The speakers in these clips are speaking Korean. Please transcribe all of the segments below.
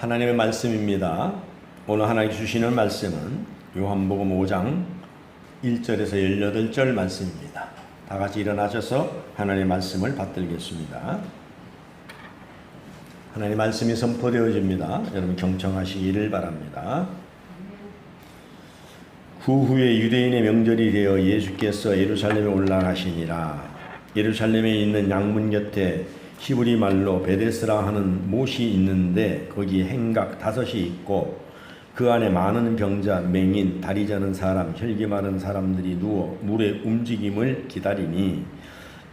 하나님의 말씀입니다. 오늘 하나님 주시는 말씀은 요한복음 5장 1절에서 18절 말씀입니다. 다 같이 일어나셔서 하나님의 말씀을 받들겠습니다. 하나님의 말씀이 선포되어집니다. 여러분 경청하시기를 바랍니다. 그 후에 유대인의 명절이 되어 예수께서 예루살렘에 올라가시니라. 예루살렘에 있는 양문 곁에 히브리 말로 베데스라 하는 못이 있는데 거기에 행각 5이 있고 그 안에 많은 병자, 맹인, 다리 저는 사람, 혈기 마른 사람들이 누워 물의 움직임을 기다리니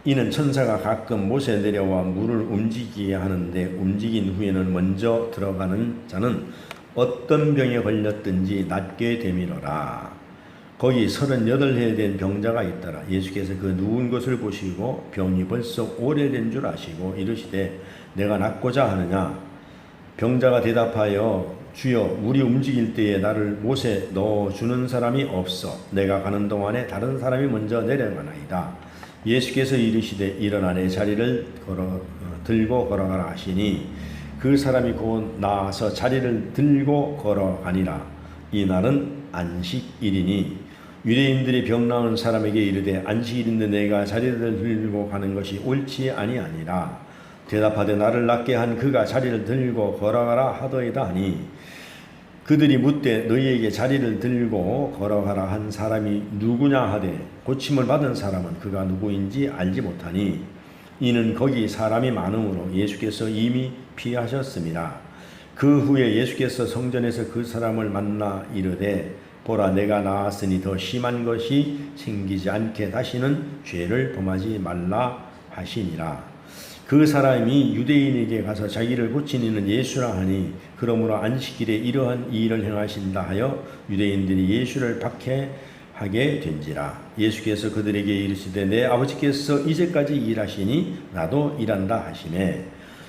이는 천사가 가끔 못에 내려와 물을 움직이게 하는데 움직인 후에는 먼저 들어가는 자는 어떤 병에 걸렸든지 낫게 되미러라. 거기 38해 된 병자가 있더라. 예수께서 그 누운 것을 보시고 병이 벌써 오래된 줄 아시고 이르시되 내가 낫고자 하느냐. 병자가 대답하여 주여 물이 움직일 때에 나를 못에 넣어주는 사람이 없어. 내가 가는 동안에 다른 사람이 먼저 내려가나이다. 예수께서 이르시되 일어나 내 자리를 들고 걸어가라 하시니 그 사람이 곧 나와서 자리를 들고 걸어가니라. 이 날은 안식일이니 유대인들이 병 나은 사람에게 이르되 안식일인데 내가 자리를 들고 가는 것이 옳지 아니하니라. 대답하되 나를 낫게 한 그가 자리를 들고 걸어가라 하더이다 하니 그들이 묻되 너희에게 자리를 들고 걸어가라 한 사람이 누구냐 하되 고침을 받은 사람은 그가 누구인지 알지 못하니 이는 거기 사람이 많음으로 예수께서 이미 피하셨습니다. 그 후에 예수께서 성전에서 그 사람을 만나 이르되 보라 내가 나았으니 더 심한 것이 생기지 않게 다시는 죄를 범하지 말라 하시니라. 그 사람이 유대인에게 가서 자기를 고친 이는 예수라 하니 그러므로 안식일에 이러한 일을 행하신다 하여 유대인들이 예수를 박해하게 된지라. 예수께서 그들에게 이르시되 내 아버지께서 이제까지 일하시니 나도 일한다 하시매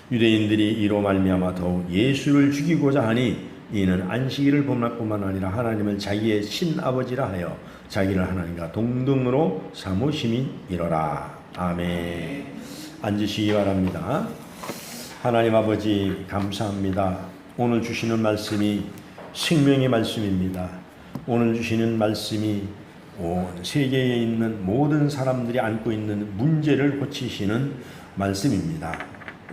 유대인들이 이로 말미암아 더욱 예수를 죽이고자 하니 이는 안식일을 범할 뿐만 아니라 하나님을 자기의 친아버지라 하여 자기를 하나님과 동등으로 삼으심이니라. 아멘. 앉으시기 바랍니다. 하나님 아버지 감사합니다. 오늘 주시는 말씀이 생명의 말씀입니다. 오늘 주시는 말씀이 온 세계에 있는 모든 사람들이 안고 있는 문제를 고치시는 말씀입니다.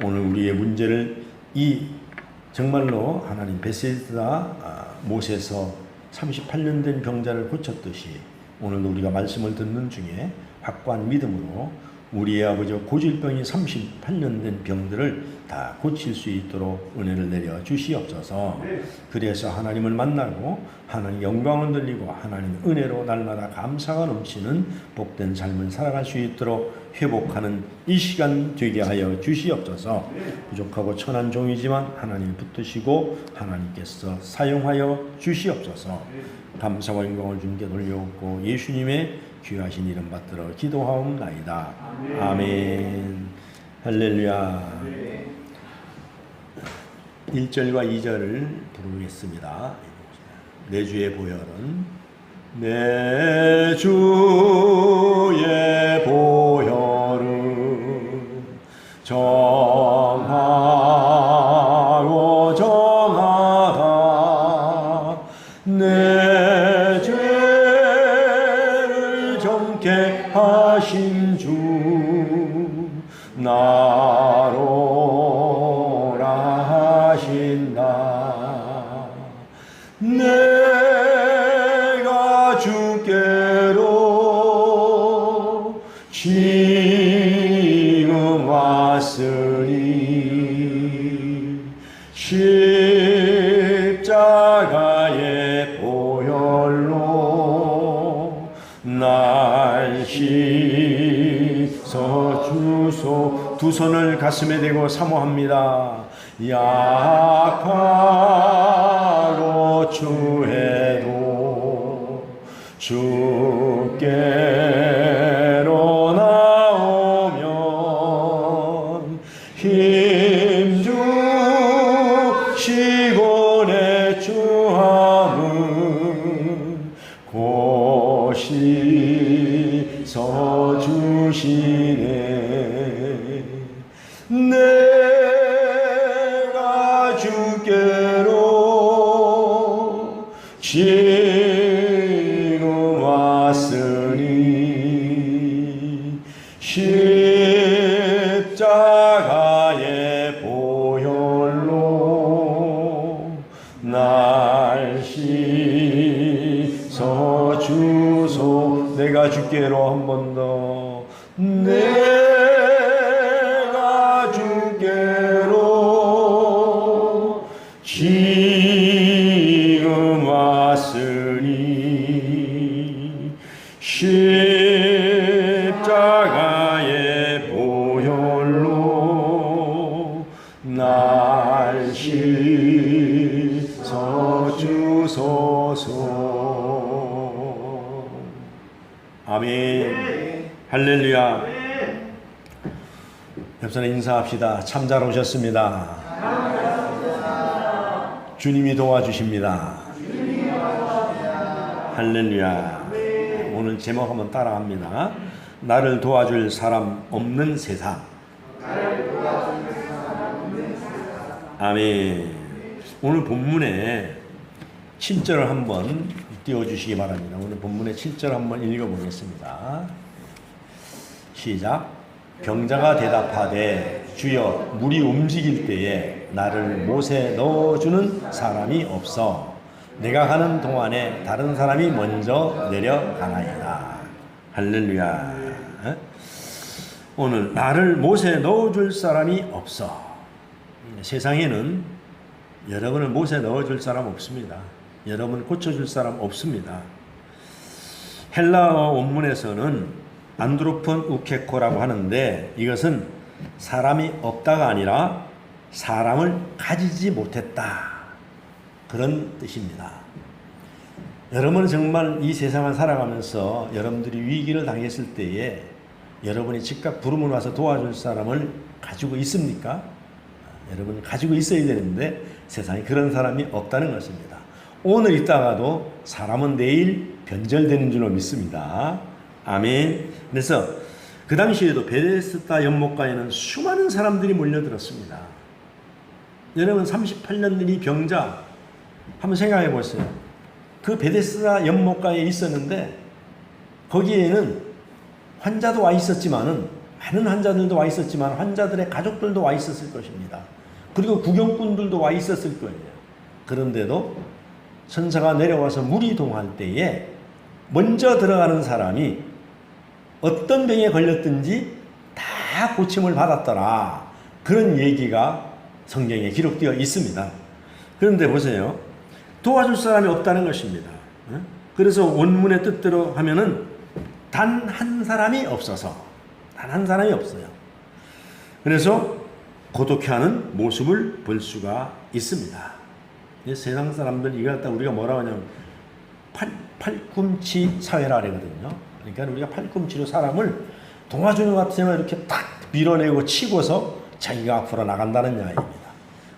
오늘 우리의 문제를 정말로 하나님 베세스다 못에서 38년 된 병자를 고쳤듯이 오늘도 우리가 말씀을 듣는 중에 확고한 믿음으로 우리의 아버지 고질병이 38년 된 병들을 다 고칠 수 있도록 은혜를 내려 주시옵소서. 그래서 하나님을 만나고 하나님 영광을 돌리고 하나님 은혜로 날마다 감사가 넘치는 복된 삶을 살아갈 수 있도록 회복하는 이 시간 되게 하여 주시옵소서. 부족하고 천한 종이지만 하나님 붙드시고 하나님께서 사용하여 주시옵소서. 감사와 영광을 주님께 돌려옵고 예수님의 귀하신 이름 받들어 기도하옵나이다. 아멘. 할렐루야. 1절과 2절을 부르겠습니다. 내 주의 보혈은 내 주의 보혈은 정하고 정하다. 내 죄를 정케 하신 주 나로라 하신다. 내가 주께로 지금 왔으니 십자가의 보혈로 날 씻어주소. 두 손을 가슴에 대고 사모합니다. 약하고 추해도 주께로 나오면 힘주시고 내 주함은 곧 씻어주시네. 내가 주께 주께로 지금 왔으니 십자가의 보혈로 날 씻어 주소. 내가 주께로 한 번 더. 내가 주께로 지금 왔으니 십자가의 보혈로 날 씻어 주소서. 아멘. 할렐루야. 옆선에 인사합시다. 참 잘 오셨습니다. 주님이 도와주십니다. 할렐루야. 오늘 제목 한번 따라합니다. 나를 도와줄 사람 없는 세상. 아멘. 오늘 본문에 7절을 한번 띄워주시기 바랍니다. 오늘 본문의 7절 한번 읽어보겠습니다. 시작. 병자가 대답하되 주여 물이 움직일 때에 나를 못에 넣어주는 사람이 없어 내가 가는 동안에 다른 사람이 먼저 내려가나이다. 할렐루야. 오늘 나를 못에 넣어줄 사람이 없어. 세상에는 여러분을 못에 넣어줄 사람 없습니다. 여러분을 고쳐줄 사람 없습니다. 헬라어 원문에서는 안드로폰 우케코라고 하는데 이것은 사람이 없다가 아니라 사람을 가지지 못했다, 그런 뜻입니다. 여러분은 정말 이 세상을 살아가면서 여러분들이 위기를 당했을 때에 여러분이 즉각 부름을 와서 도와줄 사람을 가지고 있습니까? 여러분이 가지고 있어야 되는데 세상에 그런 사람이 없다는 것입니다. 오늘 있다가도 사람은 내일 변절되는 줄로 믿습니다. 아멘. 그래서 그 당시에도 베데스다 연못가에는 수많은 사람들이 몰려들었습니다. 여러분 38년 이 병자 한번 생각해 보세요. 그 베데스다 연못가에 있었는데 거기에는 환자도 와 있었지만은 많은 환자들도 와 있었지만 환자들의 가족들도 와 있었을 것입니다. 그리고 구경꾼들도 와 있었을 거예요. 그런데도 천사가 내려와서 물이 동할 때에 먼저 들어가는 사람이 어떤 병에 걸렸든지 다 고침을 받았더라, 그런 얘기가 성경에 기록되어 있습니다. 그런데 보세요. 도와줄 사람이 없다는 것입니다. 그래서 원문의 뜻대로 하면은 단 한 사람이 없어서, 단 한 사람이 없어요. 그래서 고독해하는 모습을 볼 수가 있습니다. 세상 사람들 이거 갖다 우리가 뭐라고 하냐면 팔꿈치 사회라 그러거든요. 그러니까 우리가 팔꿈치로 사람을 도와주는 것 같으면 이렇게 딱 밀어내고 치고서 자기가 앞으로 나간다는 이야기입니다.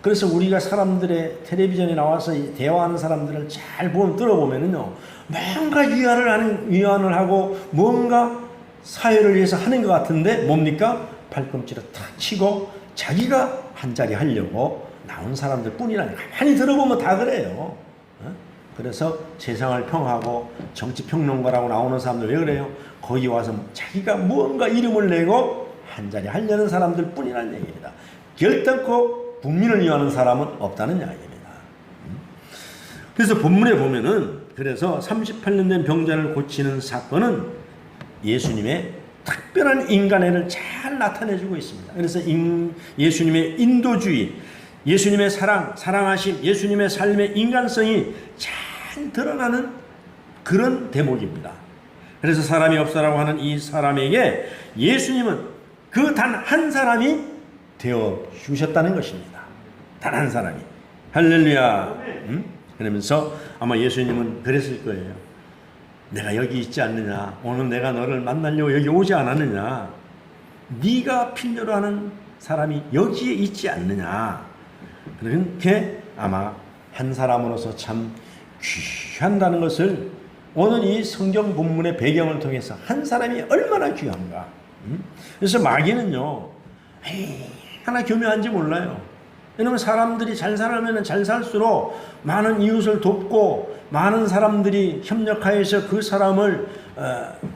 그래서 우리가 사람들의 텔레비전에 나와서 대화하는 사람들을 잘 들어보면은요, 뭔가 위안을 하고 뭔가 사회를 위해서 하는 것 같은데 뭡니까? 팔꿈치로 탁 치고 자기가 한 자리 하려고 나온 사람들 뿐이라니. 가만히 들어보면 다 그래요. 그래서 세상을 평하고 정치평론가라고 나오는 사람들 왜 그래요? 거기 와서 자기가 무언가 이름을 내고 한 자리 하려는 사람들 뿐이라는 얘기입니다. 결단코 국민을 위하는 사람은 없다는 이야기입니다. 그래서 본문에 보면은 그래서 38년 된 병자를 고치는 사건은 예수님의 특별한 인간애를 잘 나타내주고 있습니다. 그래서 예수님의 인도주의, 예수님의 사랑하심, 예수님의 삶의 인간성이 잘 드러나는 그런 대목입니다. 그래서 사람이 없어라고 하는 이 사람에게 예수님은 그 단 한 사람이 되어 주셨다는 것입니다. 단 한 사람이. 할렐루야. 그러면서 아마 예수님은 그랬을 거예요. 내가 여기 있지 않느냐, 오늘 내가 너를 만나려고 여기 오지 않았느냐, 네가 필요로 하는 사람이 여기에 있지 않느냐. 그렇게 아마 한 사람으로서 참 귀한다는 것을 오늘 이 성경 본문의 배경을 통해서 한 사람이 얼마나 귀한가. 그래서 마귀는요, 하나 교묘한지 몰라요. 왜냐면 사람들이 잘 살면 잘 살수록 많은 이웃을 돕고 많은 사람들이 협력하여서 그 사람을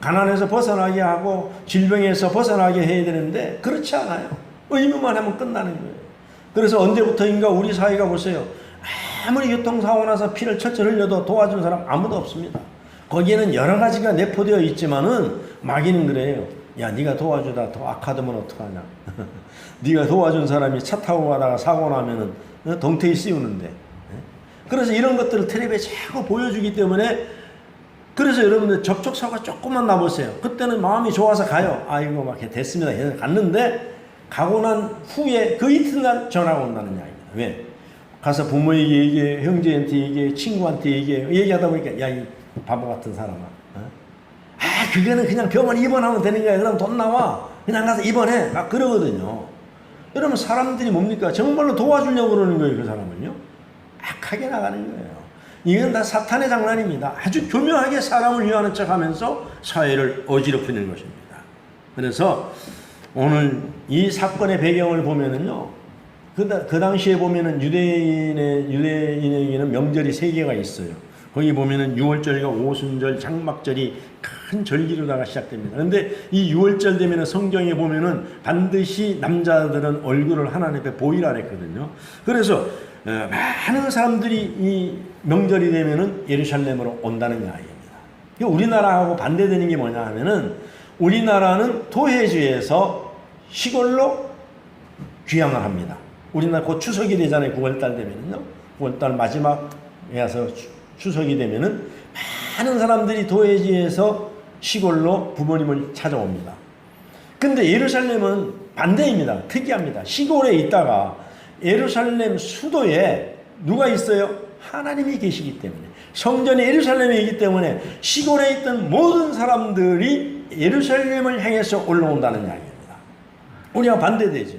가난에서 벗어나게 하고 질병에서 벗어나게 해야 되는데 그렇지 않아요. 의무만 하면 끝나는 거예요. 그래서 언제부터인가 우리 사회가 보세요. 아무리 교통사고 나서 피를 철철 흘려도 도와준 사람 아무도 없습니다. 거기에는 여러 가지가 내포되어 있지만은 마귀는 그래요. 야, 네가 도와주다 더 악하다면 어떡하냐. 네가 도와준 사람이 차 타고 가다가 사고 나면은 덩태에 씌우는데. 그래서 이런 것들을 텔레비에 자꾸 보여주기 때문에 그래서 여러분들 접촉사고가 조금만 나보세요. 그때는 마음이 좋아서 가요. 아이고 막 됐습니다. 해서 갔는데 가고 난 후에 그 이튿날 전화가 온다는 이야기입니다. 왜? 가서 부모에게 얘기해, 형제한테 얘기해, 친구한테 얘기해. 얘기하다 보니까 야, 이 바보 같은 사람아. 그거는 그냥 병원 입원하면 되는 거야. 그럼 돈 나와. 그냥 가서 입원해. 막 그러거든요. 여러분 사람들이 뭡니까? 정말로 도와주려고 그러는 거예요. 그 사람을요. 악하게 나가는 거예요. 이건 다 사탄의 장난입니다. 아주 교묘하게 사람을 위하는 척하면서 사회를 어지럽히는 것입니다. 그래서 오늘 이 사건의 배경을 보면은요. 그 당시에 보면은 유대인에게는 명절이 3개가 있어요. 거기 보면은 유월절과 오순절, 장막절이 큰 절기로다가 시작됩니다. 그런데 이 유월절 되면은 성경에 보면은 반드시 남자들은 얼굴을 하나님 앞에 보이라 그랬거든요. 그래서 많은 사람들이 이 명절이 되면은 예루살렘으로 온다는 이야기입니다. 우리나라하고 반대되는 게 뭐냐 하면은 우리나라는 도회지에서 시골로 귀향을 합니다. 우리나라 곧 추석이 되잖아요. 9월달 되면은요. 9월달 마지막에 와서 추석이 되면은 많은 사람들이 도회지에서 시골로 부모님을 찾아옵니다. 근데 예루살렘은 반대입니다. 특이합니다. 시골에 있다가 예루살렘 수도에 누가 있어요? 하나님이 계시기 때문에 성전이 예루살렘에 있기 때문에 시골에 있던 모든 사람들이 예루살렘을 향해서 올라온다는 이야기입니다. 우리가 반대되죠.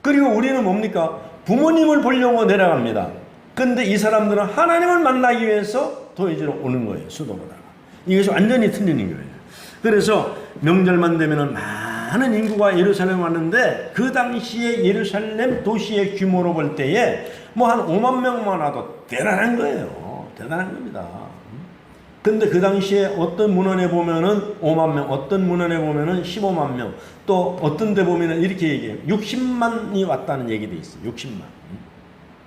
그리고 우리는 뭡니까? 부모님을 보려고 내려갑니다. 근데 이 사람들은 하나님을 만나기 위해서 도회지로 오는 거예요. 수도로다가. 이것이 완전히 틀리는 거예요. 그래서 명절만 되면은 많은 인구가 예루살렘 왔는데 그 당시에 예루살렘 도시의 규모로 볼 때에 뭐 한 5만 명만 와도 대단한 거예요. 대단한 겁니다. 근데 그 당시에 어떤 문헌에 보면은 5만 명, 어떤 문헌에 보면은 15만 명, 또 어떤 데 보면은 이렇게 얘기해요. 60만이 왔다는 얘기도 있어요. 60만.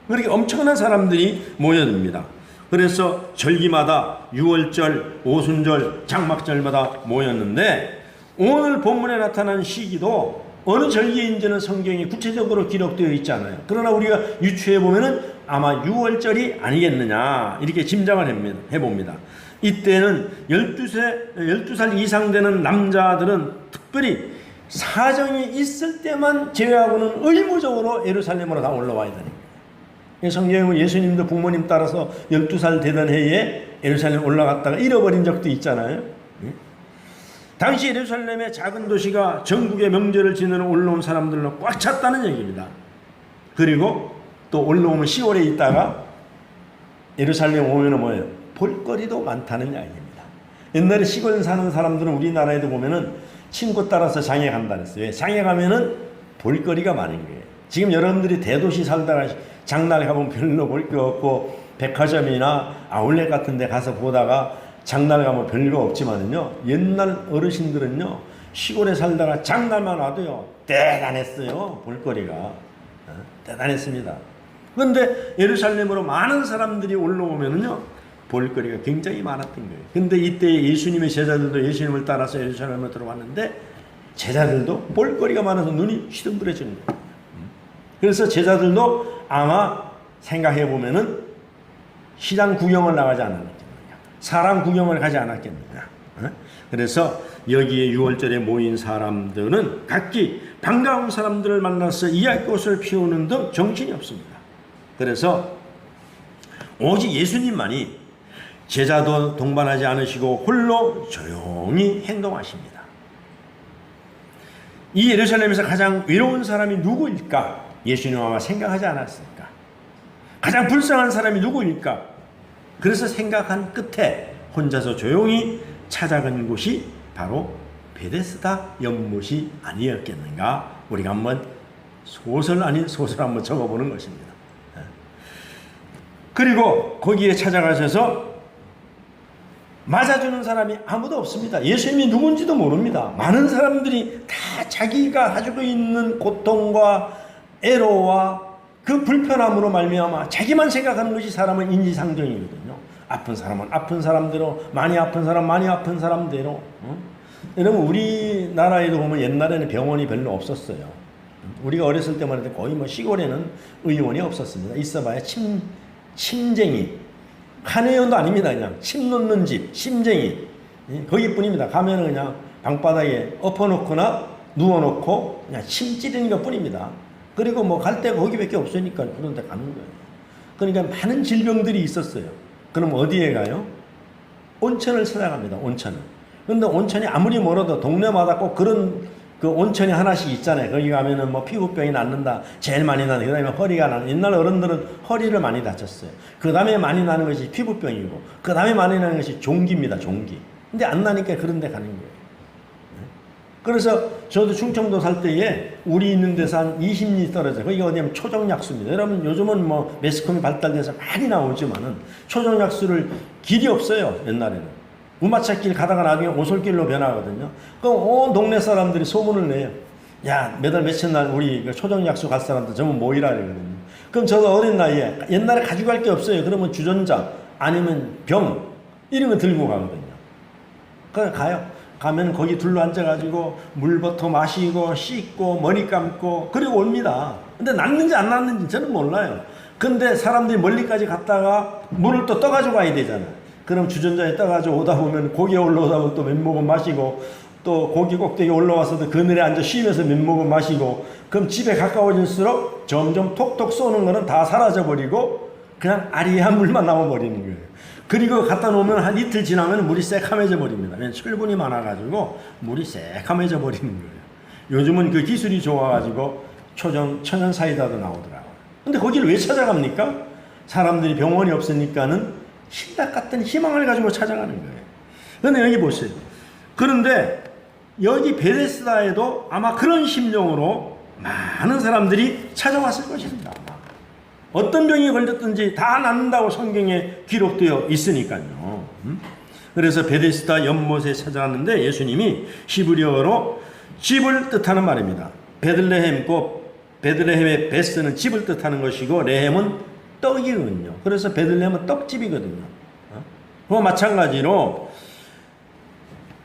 그렇게 엄청난 사람들이 모여듭니다. 그래서 절기마다 유월절, 오순절, 장막절마다 모였는데 오늘 본문에 나타난 시기도 어느 절기인지는 성경이 구체적으로 기록되어 있지 않아요. 그러나 우리가 유추해 보면은 아마 유월절이 아니겠느냐 이렇게 짐작을 해봅니다. 이때는 12살 이상 되는 남자들은 특별히 사정이 있을 때만 제외하고는 의무적으로 예루살렘으로 다 올라와야 되는 거예요. 성경에 예수님도 부모님 따라서 12살 되던 해에 예루살렘 올라갔다가 잃어버린 적도 있잖아요. 당시 예루살렘의 작은 도시가 전국의 명절을 지내러 올라온 사람들로 꽉 찼다는 얘기입니다. 그리고 또 올라오면 10월에 있다가 예루살렘 오면은 뭐예요? 볼거리도 많다는 이야기입니다. 옛날에 시골 사는 사람들은 우리나라에도 보면은 친구 따라서 장에 간다 그랬어요. 왜? 장에 가면은 볼거리가 많은 거예요. 지금 여러분들이 대도시 살다가 장날 가면 별로 볼 게 없고 백화점이나 아울렛 같은 데 가서 보다가 장날 가면 별거 없지만은요. 옛날 어르신들은요. 시골에 살다가 장날만 와도요. 대단했어요. 볼거리가. 대단했습니다. 그런데 예루살렘으로 많은 사람들이 올라오면은요. 볼거리가 굉장히 많았던 거예요. 근데 이때 예수님의 제자들도 예수님을 따라서 예루살렘에 들어왔는데 제자들도 볼거리가 많아서 눈이 휘둥그레지는 거예요. 그래서 제자들도 아마 생각해 보면은 시장 구경을 나가지 않았겠느냐. 사람 구경을 가지 않았겠느냐. 그래서 여기에 유월절에 모인 사람들은 각기 반가운 사람들을 만나서 이야기꽃을 피우는 등 정신이 없습니다. 그래서 오직 예수님만이 제자도 동반하지 않으시고 홀로 조용히 행동하십니다. 이 예루살렘에서 가장 외로운 사람이 누구일까? 예수님 아마 생각하지 않았을까? 가장 불쌍한 사람이 누구일까? 그래서 생각한 끝에 혼자서 조용히 찾아간 곳이 바로 베데스다 연못이 아니었겠는가? 우리가 한번 소설 아닌 소설 한번 적어보는 것입니다. 그리고 거기에 찾아가셔서 맞아주는 사람이 아무도 없습니다. 예수님이 누군지도 모릅니다. 많은 사람들이 다 자기가 가지고 있는 고통과 애로와 그 불편함으로 말미암아 자기만 생각하는 것이 사람은 인지상정이거든요. 아픈 사람은 아픈 사람대로, 많이 아픈 사람 많이 아픈 사람대로. 여러분 우리나라에도 보면 옛날에는 병원이 별로 없었어요. 우리가 어렸을 때만 해도 거의 뭐 시골에는 의원이 없었습니다. 있어봐야 침쟁이, 한의원도 아닙니다. 그냥 침 놓는 집, 심쟁이, 거기뿐입니다. 가면은 그냥 방바닥에 엎어놓거나 누워놓고 그냥 침 찌르는 것 뿐입니다. 그리고 뭐 갈 데가 거기밖에 없으니까 그런 데 가는 거예요. 그러니까 많은 질병들이 있었어요. 그럼 어디에 가요? 온천을 찾아갑니다. 온천을. 근데 온천이 아무리 멀어도 동네마다 꼭 그런 그 온천이 하나씩 있잖아요. 거기 가면은 뭐 피부병이 낫는다. 제일 많이 나는. 그 다음에 허리가 나는. 옛날 어른들은 허리를 많이 다쳤어요. 그 다음에 많이 나는 것이 피부병이고, 그 다음에 많이 나는 것이 종기입니다. 종기. 근데 안 나니까 그런 데 가는 거예요. 그래서 저도 충청도 살 때에 우리 있는 데서 한 20리 떨어져요. 거기가 어디냐면 초정약수입니다. 여러분 요즘은 뭐 매스컴이 발달돼서 많이 나오지만은 초정약수를 길이 없어요. 옛날에는. 우마차길 가다가 나중에 오솔길로 변하거든요. 그럼 온 동네 사람들이 소문을 내요. 야, 몇 월 며칠 날 우리 초정약수 갈 사람들 전부 모이라 그러거든요. 그럼 저도 어린 나이에 옛날에 가져갈 게 없어요. 그러면 주전자 아니면 병 이런 거 들고 가거든요. 그냥 가요. 가면 거기 둘러 앉아가지고 물부터 마시고 씻고 머리 감고 그리고 옵니다. 근데 낫는지 안 낫는지 저는 몰라요. 근데 사람들이 멀리까지 갔다가 물을 또 떠가지고 가야 되잖아요. 그럼 주전자에 떠가지고 오다 보면 고기에 올라오다 보면 또 몇 모금 마시고 또 고기 꼭대기 올라와서도 그늘에 앉아 쉬면서 몇 모금 마시고 그럼 집에 가까워질수록 점점 톡톡 쏘는 거는 다 사라져버리고 그냥 아리한 물만 남아버리는 거예요. 그리고 갖다 놓으면 한 이틀 지나면 물이 새카매져 버립니다. 왜냐면 철분이 많아가지고 물이 새카매져 버리는 거예요. 요즘은 그 기술이 좋아가지고 천연 사이다도 나오더라고요. 근데 거기를 왜 찾아갑니까? 사람들이 병원이 없으니까는 신락 같은 희망을 가지고 찾아가는 거예요. 그런데 여기 보세요. 그런데 여기 베데스다에도 아마 그런 심정으로 많은 사람들이 찾아왔을 것입니다. 어떤 병이 걸렸든지 다 낫는다고 성경에 기록되어 있으니까요. 그래서 베데스다 연못에 찾아왔는데 예수님이 히브리어로 집을 뜻하는 말입니다. 베들레헴의 베스는 집을 뜻하는 것이고 레헴은 떡이거든요. 그래서 베들레헴은 떡집이거든요. 그와 마찬가지로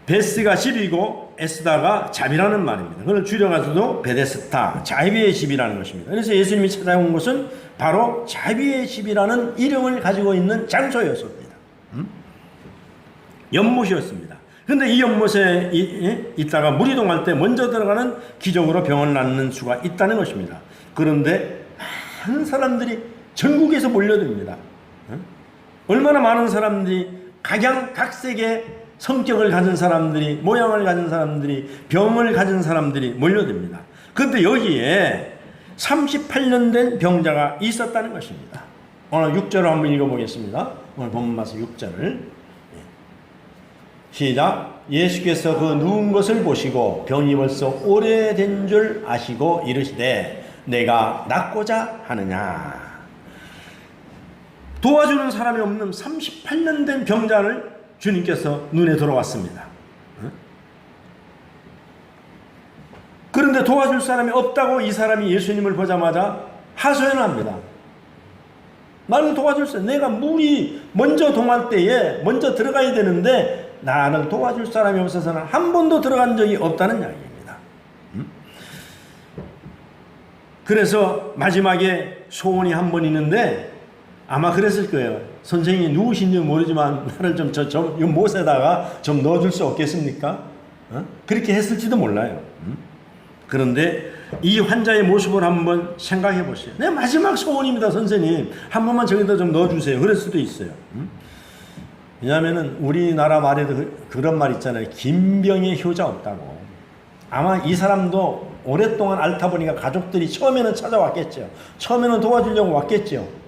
베스가 집이고 에스다가 잡이라는 말입니다. 그걸 줄여가지고 베데스다, 자비의 집이라는 것입니다. 그래서 예수님이 찾아온 곳은 바로 자비의 집이라는 이름을 가지고 있는 장소였습니다. 연못이었습니다. 그런데 이 연못에 있다가 물이 동할 때 먼저 들어가는 기적으로 병을 낫는 수가 있다는 것입니다. 그런데 많은 사람들이 전국에서 몰려듭니다. 얼마나 많은 사람들이 각양각색의 성격을 가진 사람들이, 모양을 가진 사람들이, 병을 가진 사람들이 몰려듭니다. 그런데 여기에 38년 된 병자가 있었다는 것입니다. 오늘 6절을 한번 읽어보겠습니다. 오늘 본문 말씀 6절을 시작. 예수께서 그 누운 것을 보시고 병이 벌써 오래된 줄 아시고 이르시되 내가 낫고자 하느냐. 도와주는 사람이 없는 38년 된 병자를 주님께서 눈에 들어왔습니다. 그런데 도와줄 사람이 없다고 이 사람이 예수님을 보자마자 하소연을 합니다. 나를 도와줄 사람, 내가 물이 먼저 동할 때에 먼저 들어가야 되는데 나를 도와줄 사람이 없어서는 한 번도 들어간 적이 없다는 이야기입니다. 그래서 마지막에 소원이 한 번 있는데 아마 그랬을 거예요. 선생님이 누구신지 모르지만 나를 이 못에다가 좀 넣어줄 수 없겠습니까? 그렇게 했을지도 몰라요. 그런데 이 환자의 모습을 한번 생각해 보세요. 내 마지막 소원입니다, 선생님. 한 번만 저기다 좀 넣어주세요. 그럴 수도 있어요. 왜냐하면 우리나라 말에도 그런 말 있잖아요. 김병의 효자 없다고. 아마 이 사람도 오랫동안 앓다 보니까 가족들이 처음에는 찾아왔겠죠. 처음에는 도와주려고 왔겠죠.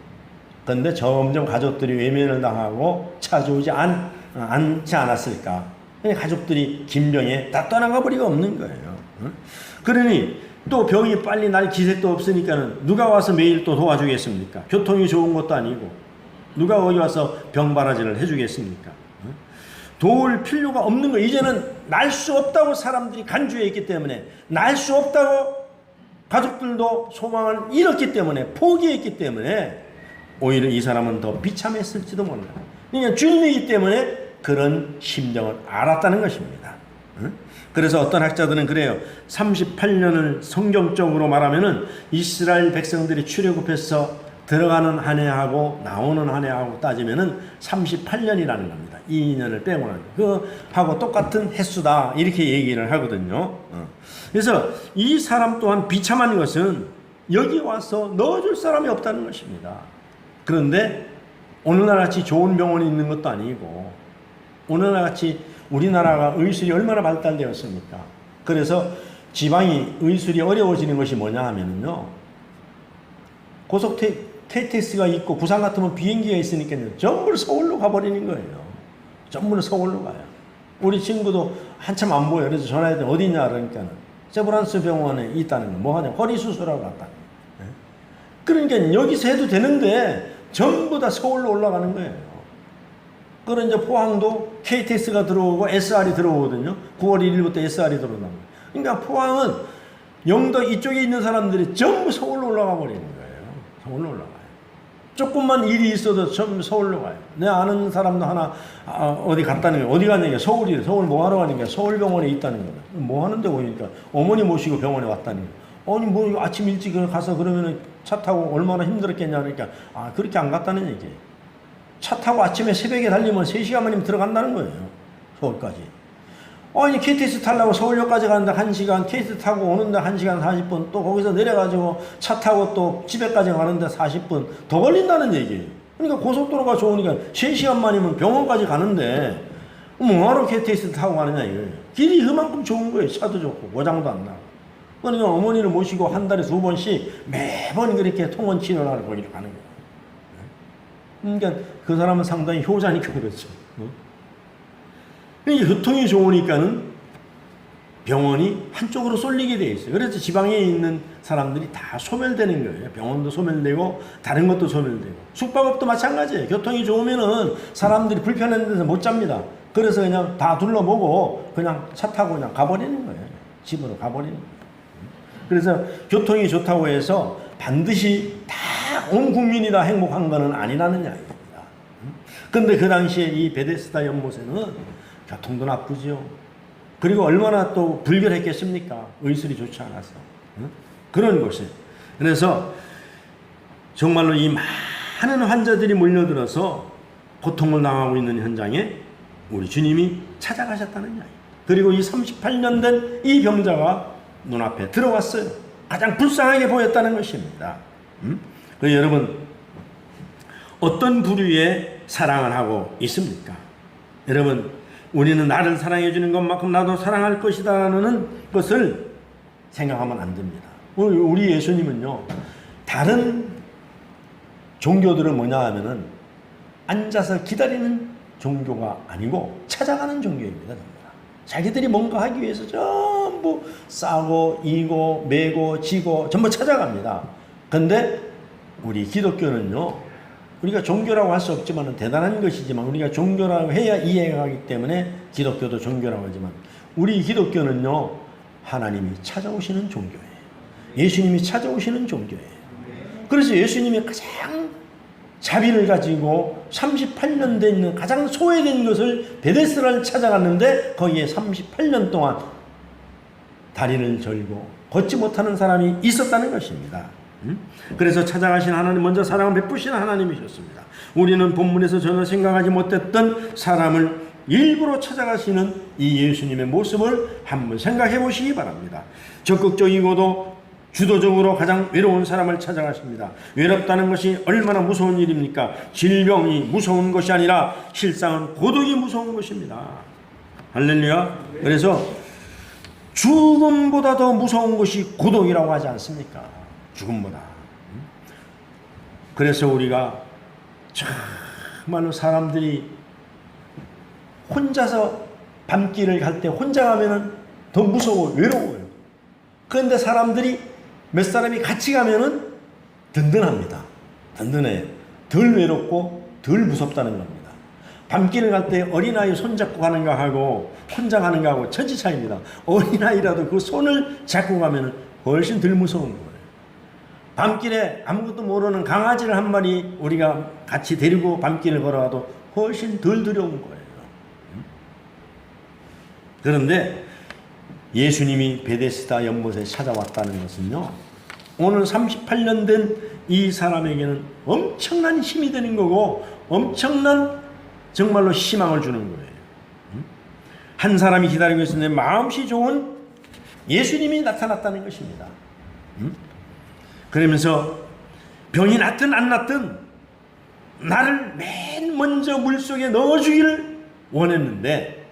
그런데 점점 가족들이 외면을 당하고 찾아오지 않지 않았을까. 가족들이 김병에 다 떠나가 버리가 없는 거예요. 그러니 또 병이 빨리 날 기색도 없으니까는 누가 와서 매일 또 도와주겠습니까? 교통이 좋은 것도 아니고. 누가 거기 와서 병바라지를 해주겠습니까? 도울 필요가 없는 거. 이제는 날 수 없다고 사람들이 간주해 있기 때문에, 날 수 없다고 가족들도 소망을 잃었기 때문에, 포기했기 때문에 오히려 이 사람은 더 비참했을지도 몰라요. 그러니까 주님이기 때문에 그런 심정을 알았다는 것입니다. 그래서 어떤 학자들은 그래요. 38년을 성경적으로 말하면은 이스라엘 백성들이 출애굽해서 들어가는 한 해하고 나오는 한 해하고 따지면은 38년이라는 겁니다. 2년을 빼고는 그 하고 똑같은 횟수다 이렇게 얘기를 하거든요. 그래서 이 사람 또한 비참한 것은 여기 와서 넣어줄 사람이 없다는 것입니다. 그런데 오늘날 같이 좋은 병원이 있는 것도 아니고, 오늘날 같이 우리나라가 의술이 얼마나 발달되었습니까? 그래서 지방이 의술이 어려워지는 것이 뭐냐 하면요, 고속 KTX가 있고 부산 같으면 비행기가 있으니까요, 전부 서울로 가버리는 거예요. 전부 서울로 가요. 우리 친구도 한참 안 보여. 그래서 전화했더니 어디냐 그러니까 세브란스 병원에 있다는 거. 뭐 하냐? 허리 수술하러 갔다. 그러니까 여기서 해도 되는데 전부 다 서울로 올라가는 거예요. 그런 이제 포항도 KTX가 들어오고 SR이 들어오거든요. 9월 1일부터 SR이 들어온다. 그러니까 포항은 영도 이쪽에 있는 사람들이 전부 서울로 올라가 버리는 거예요. 서울로 올라가요. 조금만 일이 있어도 전부 서울로 가요. 내 아는 사람도 하나 어디 갔다는 거예요. 어디 갔냐니까 서울이래. 서울 뭐 하러 가니까 서울병원에 있다는 거예요. 뭐 하는데 보니까 어머니 모시고 병원에 왔다는 거예요. 아니 뭐 아침 일찍 가서 그러면은 차 타고 얼마나 힘들었겠냐 그러니까 그렇게 안 갔다는 얘기예요. 차 타고 아침에 새벽에 달리면 3시간 만이면 들어간다는 거예요. 서울까지. 아니 KTX 타려고 서울역까지 가는데 1시간, KTX 타고 오는데 1시간 40분, 또 거기서 내려가지고 차 타고 또 집에까지 가는데 40분 더 걸린다는 얘기예요. 그러니까 고속도로가 좋으니까 3시간 만이면 병원까지 가는데 뭐하러 KTX 타고 가느냐 이거예요. 길이 그만큼 좋은 거예요. 차도 좋고 고장도 안 나고. 그러니까 어머니를 모시고 한 달에 2번씩 매번 그렇게 통원 치료하러 거기를 가는 거예요. 그러니까 그 사람은 상당히 효자니까 그렇죠. 교통이 좋으니까는 병원이 한쪽으로 쏠리게 돼 있어요. 그래서 지방에 있는 사람들이 다 소멸되는 거예요. 병원도 소멸되고 다른 것도 소멸되고, 숙박업도 마찬가지예요. 교통이 좋으면은 사람들이 불편한 데서 못 잡니다. 그래서 그냥 다 둘러보고 그냥 차 타고 그냥 가버리는 거예요. 집으로 가버리는 거예요. 그래서 교통이 좋다고 해서 반드시 다 온 국민이 다 행복한 것은 아니라는 이야기입니다. 그런데 그 당시에 이 베데스다 연못에는 교통도 나쁘죠. 그리고 얼마나 또 불결했겠습니까? 의술이 좋지 않아서. 그런 곳에. 그래서 정말로 이 많은 환자들이 몰려들어서 고통을 당하고 있는 현장에 우리 주님이 찾아가셨다는 이야기. 그리고 이 38년 된 이 병자가 눈앞에 들어왔어요. 가장 불쌍하게 보였다는 것입니다. 그래서 여러분, 어떤 부류의 사랑을 하고 있습니까? 여러분, 우리는 나를 사랑해 주는 것만큼 나도 사랑할 것이다라는 것을 생각하면 안 됩니다. 우리 예수님은요, 다른 종교들은 뭐냐 하면은 앉아서 기다리는 종교가 아니고 찾아가는 종교입니다. 자기들이 뭔가 하기 위해서 전부 싸고 이고 매고 지고 전부 찾아갑니다. 근데 우리 기독교는요, 우리가 종교라고 할 수 없지만 대단한 것이지만, 우리가 종교라고 해야 이해가 가기 때문에 기독교도 종교라고 하지만, 우리 기독교는요, 하나님이 찾아오시는 종교예요. 예수님이 찾아오시는 종교예요. 그래서 예수님이 가장 자비를 가지고 38년 된 가장 소외된 것을 베데스다를 찾아갔는데 거기에 38년 동안 다리를 절고 걷지 못하는 사람이 있었다는 것입니다. 그래서 찾아가신 하나님, 먼저 사랑을 베푸시는 하나님이셨습니다. 우리는 본문에서 전혀 생각하지 못했던 사람을 일부러 찾아가시는 이 예수님의 모습을 한번 생각해 보시기 바랍니다. 적극적이고도 주도적으로 가장 외로운 사람을 찾아가십니다. 외롭다는 것이 얼마나 무서운 일입니까? 질병이 무서운 것이 아니라 실상은 고독이 무서운 것입니다. 할렐루야. 그래서 죽음보다 더 무서운 것이 고독이라고 하지 않습니까? 죽음보다. 그래서 우리가 정말로 사람들이 혼자서 밤길을 갈 때 혼자 가면은 더 무서워요. 외로워요. 그런데 사람들이 몇 사람이 같이 가면은 든든합니다. 든든해. 덜 외롭고 덜 무섭다는 겁니다. 밤길을 갈 때 어린아이 손잡고 가는 거하고 혼자 가는 거하고 천지 차이입니다. 어린아이라도 그 손을 잡고 가면 훨씬 덜 무서운 거예요. 밤길에 아무것도 모르는 강아지를 한 마리 우리가 같이 데리고 밤길을 걸어가도 훨씬 덜 두려운 거예요. 그런데 예수님이 베데스다 연못에 찾아왔다는 것은요, 오늘 38년 된 이 사람에게는 엄청난 힘이 되는 거고 엄청난 정말로 희망을 주는 거예요. 한 사람이 기다리고 있었는데 마음씨 좋은 예수님이 나타났다는 것입니다. 그러면서 병이 낫든 안 낫든 나를 맨 먼저 물속에 넣어주기를 원했는데,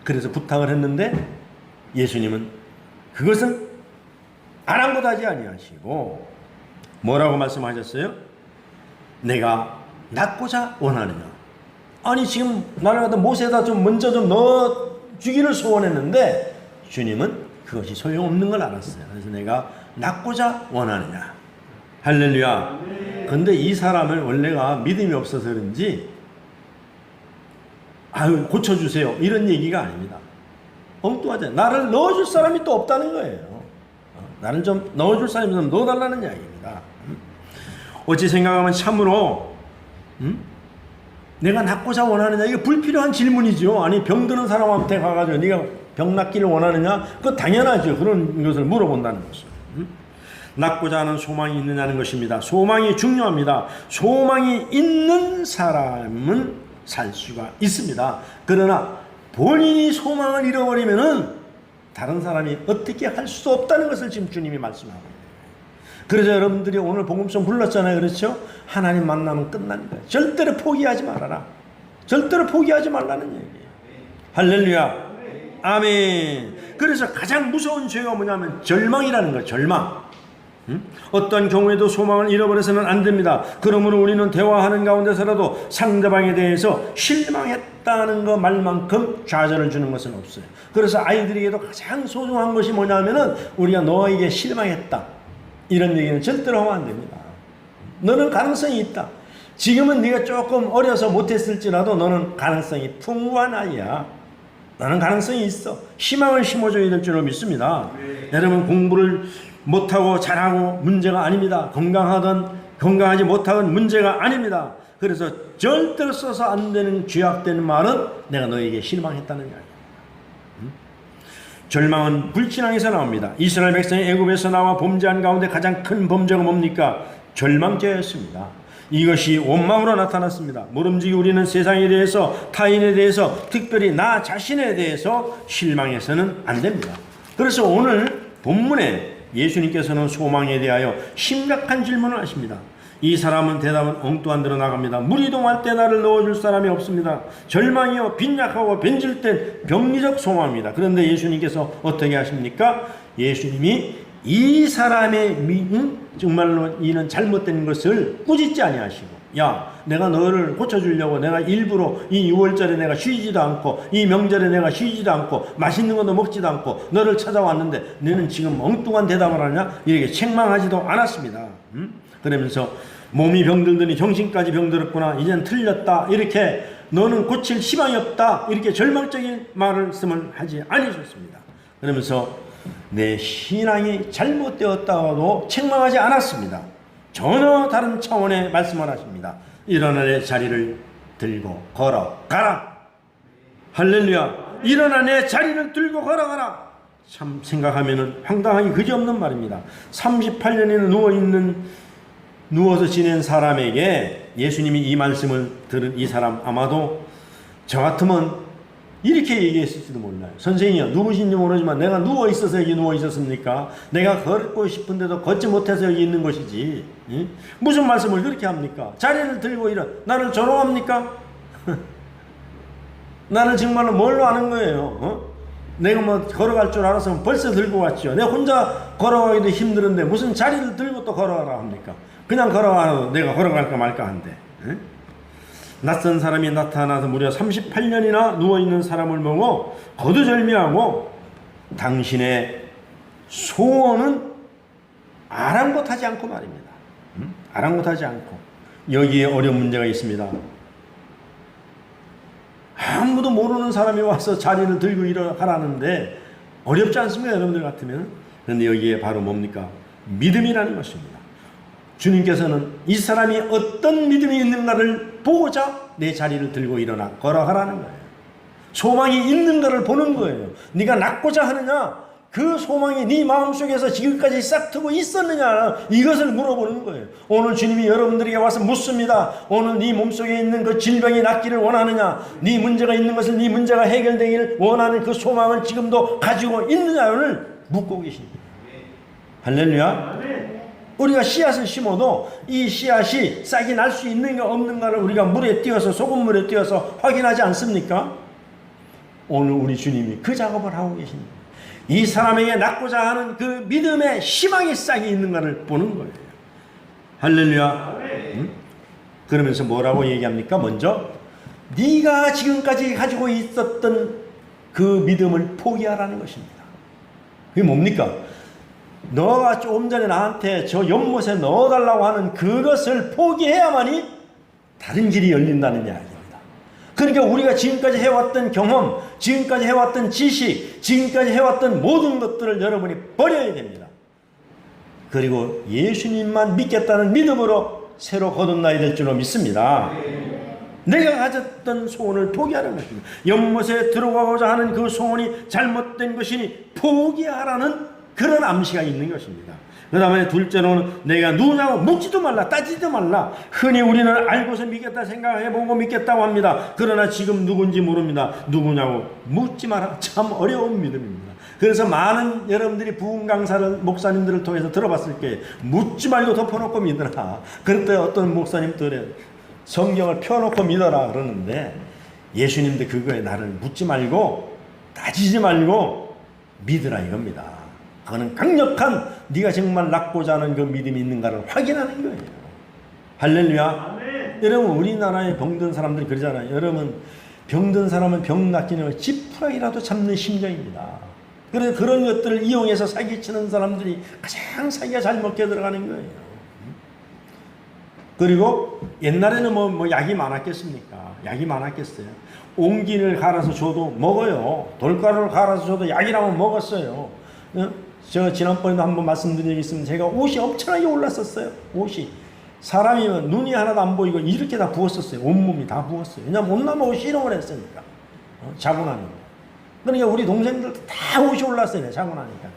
그래서 부탁을 했는데 예수님은 그것은 아랑곳하지 아니하시고 뭐라고 말씀하셨어요? 내가 낫고자 원하느냐. 아니 지금 나를 갖다 못에다 좀 먼저 좀 넣어주기를 소원했는데 주님은 그것이 소용없는 걸 알았어요. 그래서 내가 낫고자 원하느냐. 할렐루야. 근데 이 사람은 원래가 믿음이 없어서 그런지 아유 고쳐주세요 이런 얘기가 아닙니다. 엉뚱하잖아요. 나를 넣어줄 사람이 또 없다는 거예요. 나를 좀 넣어줄 사람이 좀 넣어달라는 이야기입니다. 어찌 생각하면 참으로 내가 낫고자 원하느냐, 이게 불필요한 질문이죠. 아니 병드는 사람한테 가가지고 네가 병 낫기를 원하느냐, 그거 당연하죠. 그런 것을 물어본다는 것은. 낫고자 하는 소망이 있느냐는 것입니다. 소망이 중요합니다. 소망이 있는 사람은 살 수가 있습니다. 그러나 본인이 소망을 잃어버리면은 다른 사람이 어떻게 할 수 없다는 것을 지금 주님이 말씀하고 있습니다. 그래서 여러분들이 오늘 복음송 불렀잖아요. 그렇죠? 하나님 만나면 끝난 거예요. 절대로 포기하지 말아라. 절대로 포기하지 말라는 얘기예요. 할렐루야. 아멘. 그래서 가장 무서운 죄가 뭐냐면 절망이라는 거예요. 절망. 어떠한 경우에도 소망을 잃어버려서는 안 됩니다. 그러므로 우리는 대화하는 가운데서라도 상대방에 대해서 실망했다는 것 말만큼 좌절을 주는 것은 없어요. 그래서 아이들에게도 가장 소중한 것이 뭐냐면은 우리가 너에게 실망했다 이런 얘기는 절대로 하면 안 됩니다. 너는 가능성이 있다. 지금은 네가 조금 어려서 못했을지라도 너는 가능성이 풍부한 아이야. 나는 가능성이 있어. 희망을 심어줘야 될 줄로 믿습니다. 여러분 공부를 못하고 잘하고 문제가 아닙니다. 건강하지 못하건 문제가 아닙니다. 그래서 절대로 써서 안 되는 죄악되는 말은 내가 너에게 실망했다는 이야기입니다. 절망은 불신앙에서 나옵니다. 이스라엘 백성이 애굽에서 나와 범죄한 가운데 가장 큰 범죄가 뭡니까? 절망죄였습니다. 이것이 원망으로 나타났습니다. 모름지기 우리는 세상에 대해서, 타인에 대해서, 특별히 나 자신에 대해서 실망해서는 안 됩니다. 그래서 오늘 본문에 예수님께서는 소망에 대하여 심각한 질문을 하십니다. 이 사람은 대답은 엉뚱한 대로 나갑니다. 무리동할 때 나를 넣어줄 사람이 없습니다. 절망이요 빈약하고 변질된 병리적 소망입니다. 그런데 예수님께서 어떻게 하십니까? 예수님이 이 사람의 정말로 이는 잘못된 것을 꾸짖지 아니하시고, 야 내가 너를 고쳐주려고 내가 일부러 이 6월절에 내가 쉬지도 않고 이 명절에 내가 쉬지도 않고 맛있는 것도 먹지도 않고 너를 찾아왔는데 너는 지금 엉뚱한 대답을 하냐, 이렇게 책망하지도 않았습니다. 그러면서 몸이 병들더니 정신까지 병들었구나, 이젠 틀렸다, 이렇게 너는 고칠 희망이 없다, 이렇게 절망적인 말씀을 하지 않으셨습니다. 그러면서 내 신앙이 잘못되었다고도 책망하지 않았습니다. 전혀 다른 차원의 말씀을 하십니다. 일어나 내 자리를 들고 걸어가라. 할렐루야. 일어나 내 자리를 들고 걸어가라. 참 생각하면 황당하기 그지없는 말입니다. 38년이나 누워서 지낸 사람에게 예수님이 이 말씀을 들은 이 사람 아마도 저 같으면 이렇게 얘기했을지도 몰라요. 선생님이요, 누구신지 모르지만 내가 누워있어서 여기 누워있었습니까? 내가 걷고 싶은데도 걷지 못해서 여기 있는 것이지. 무슨 말씀을 그렇게 합니까? 자리를 들고 나를 조롱합니까? 나를 정말로 뭘로 아는 거예요? 내가 뭐 걸어갈 줄 알았으면 벌써 들고 왔죠. 내가 혼자 걸어가기도 힘들은데 무슨 자리를 들고 또 걸어가라 합니까? 그냥 걸어가도 내가 걸어갈까 말까 한데. 낯선 사람이 나타나서 무려 38년이나 누워있는 사람을 보고 거두절미하고 당신의 소원은 아랑곳하지 않고 말입니다. 아랑곳하지 않고 여기에 어려운 문제가 있습니다. 아무도 모르는 사람이 와서 자리를 들고 일어나라는데 어렵지 않습니까? 여러분들 같으면. 그런데 여기에 바로 뭡니까? 믿음이라는 것입니다. 주님께서는 이 사람이 어떤 믿음이 있는가를 보고자 내 자리를 들고 일어나 걸어가라는 거예요. 소망이 있는가를 보는 거예요. 네가 낫고자 하느냐? 그 소망이 네 마음속에서 지금까지 싹트고 있었느냐? 이것을 물어보는 거예요. 오늘 주님이 여러분들에게 와서 묻습니다. 오늘 네 몸속에 있는 그 질병이 낫기를 원하느냐? 네 문제가 있는 것을, 네 문제가 해결되기를 원하는 그 소망을 지금도 가지고 있느냐를 묻고 계십니다. 할렐루야. 우리가 씨앗을 심어도 이 씨앗이 싹이 날 수 있는가 없는가를 우리가 물에 띄어서, 소금물에 띄어서 확인하지 않습니까? 오늘 우리 주님이 그 작업을 하고 계십니다. 이 사람에게 낫고자 하는 그 믿음의 희망의 싹이 있는가를 보는 거예요. 할렐루야. 그러면서 뭐라고 얘기합니까? 먼저 네가 지금까지 가지고 있었던 그 믿음을 포기하라는 것입니다. 그게 뭡니까? 너가 조금 전에 나한테 저 연못에 넣어달라고 하는 그것을 포기해야만이 다른 길이 열린다는 이야기입니다. 그러니까 우리가 지금까지 해왔던 경험, 지금까지 해왔던 지식, 지금까지 해왔던 모든 것들을 여러분이 버려야 됩니다. 그리고 예수님만 믿겠다는 믿음으로 새로 거듭나야 될 줄로 믿습니다. 내가 가졌던 소원을 포기하는 것입니다. 연못에 들어가고자 하는 그 소원이 잘못된 것이니 포기하라는 그런 암시가 있는 것입니다. 그 다음에 둘째로는 내가 누구냐고 묻지도 말라, 따지지도 말라. 흔히 우리는 알고서 믿겠다 생각해보고 믿겠다고 합니다. 그러나 지금 누군지 모릅니다. 누구냐고 묻지 마라. 참 어려운 믿음입니다. 그래서 많은 여러분들이 부흥 강사를, 목사님들을 통해서 들어봤을 때 묻지 말고 덮어놓고 믿어라. 그럴 때 어떤 목사님들은 성경을 펴놓고 믿어라 그러는데, 예수님도 그거에 나를 묻지 말고 따지지 말고 믿으라 이겁니다. 그거는 강력한 네가 정말 낫고자 하는 그 믿음이 있는가를 확인하는 거예요. 할렐루야. 여러분, 우리나라에 병든 사람들이 그러잖아요. 여러분, 병든 사람은 병 낫기는 지푸라기라도 잡는 심정입니다. 그래서 그런 것들을 이용해서 사기치는 사람들이 가장 사기가 잘 먹게 들어가는 거예요. 그리고 옛날에는 뭐 약이 많았겠습니까? 약이 많았겠어요. 옹기를 갈아서 줘도 먹어요. 돌가루를 갈아서 줘도 약이라면 먹었어요. 제가 지난번에도 한번 말씀드린 적이 있으면 제가 옷이 엄청나게 올랐었어요. 옷이. 사람이면 눈이 하나도 안 보이고 이렇게 다 부었었어요. 온몸이 다 부었어요. 왜냐하면 온나무 씨름을 했으니까. 자고 나니까. 그러니까 우리 동생들도 다 옷이 올랐어요. 자고 나니까.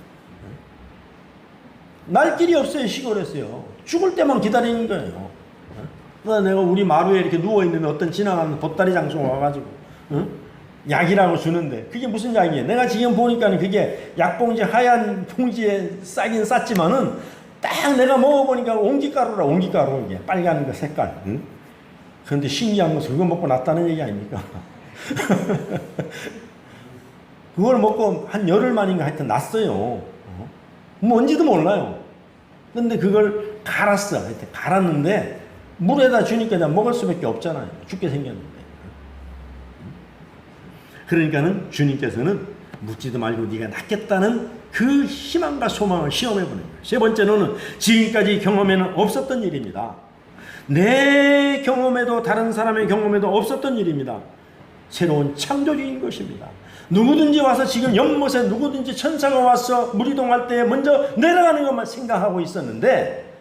날 길이 없어요. 시골에서요. 죽을 때만 기다리는 거예요. 그래서 내가 우리 마루에 이렇게 누워있는 어떤 지나가는 보따리 장소가 와가지고 약이라고 주는데 그게 무슨 약이에요? 내가 지금 보니까는 그게 약봉지 하얀 봉지에 싸긴 쌌지만은 딱 내가 먹어보니까 옹기가루라. 옹기가루 이게 빨간 그 색깔. 응? 그런데 신기한 것은 그거 먹고 낫다는 얘기 아닙니까? 그걸 먹고 한 열흘 만인가 하여튼 낫어요. 뭔지도 몰라요. 근데 그걸 갈았어. 하여튼 갈았는데 물에다 주니까 그냥 먹을 수밖에 없잖아요. 죽게 생겼는데. 그러니까는 주님께서는 묻지도 말고 네가 낫겠다는 그 희망과 소망을 시험해 보는 거예요. 세 번째로는 지금까지 경험에는 없었던 일입니다. 내 경험에도 다른 사람의 경험에도 없었던 일입니다. 새로운 창조적인 것입니다. 누구든지 와서 지금 연못에 누구든지 천사가 와서 무리동할 때 먼저 내려가는 것만 생각하고 있었는데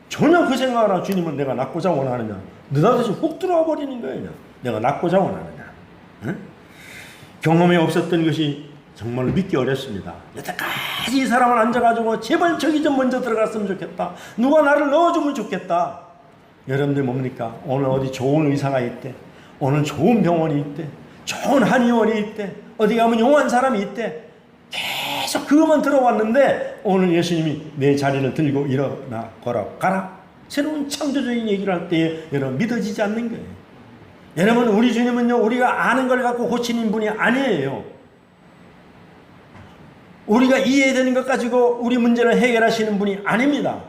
전혀 그 생각을 하고 주님은 내가 낫고자 원하느냐. 느닷없이 훅 들어와 버리는 거예요. 내가 낫고자 원하느냐. 응? 경험이 없었던 것이 정말로 믿기 어렵습니다. 여태까지 이 사람을 앉아가지고 제발 저기 좀 먼저 들어갔으면 좋겠다. 누가 나를 넣어주면 좋겠다. 여러분들 뭡니까? 오늘 어디 좋은 의사가 있대. 오늘 좋은 병원이 있대. 좋은 한의원이 있대. 어디 가면 용한 사람이 있대. 계속 그것만 들어왔는데 오늘 예수님이 내 자리를 들고 일어나 걸어가라. 새로운 창조적인 얘기를 할 때에 여러분 믿어지지 않는 거예요. 여러분, 우리 주님은요, 우리가 아는 걸 갖고 고치는 분이 아니에요. 우리가 이해되는 것 가지고 우리 문제를 해결하시는 분이 아닙니다.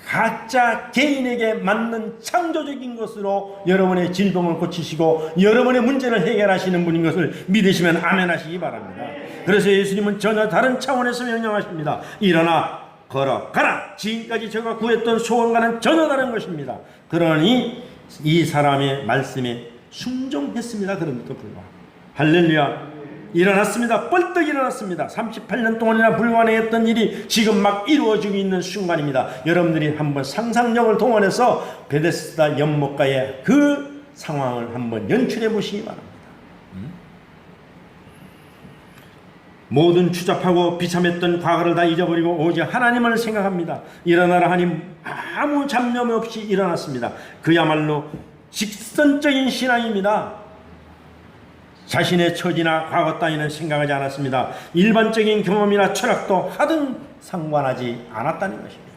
각자 개인에게 맞는 창조적인 것으로 여러분의 질병을 고치시고 여러분의 문제를 해결하시는 분인 것을 믿으시면 아멘 하시기 바랍니다. 그래서 예수님은 전혀 다른 차원에서 명령하십니다. 일어나 걸어가라. 지금까지 저가 구했던 소원과는 전혀 다른 것입니다. 그러니 이 사람의 말씀에 순종했습니다. 그럼에도 불구하고 할렐루야. 일어났습니다. 벌떡 일어났습니다. 38년 동안이나 불가능했던 일이 지금 막 이루어지고 있는 순간입니다. 여러분들이 한번 상상력을 동원해서 베데스다 연못가의 그 상황을 한번 연출해 보시기 바랍니다. 모든 추잡하고 비참했던 과거를 다 잊어버리고 오직 하나님을 생각합니다. 일어나라 하니 아무 잡념 없이 일어났습니다. 그야말로 직선적인 신앙입니다. 자신의 처지나 과거 따위는 생각하지 않았습니다. 일반적인 경험이나 철학도 하등 상관하지 않았다는 것입니다.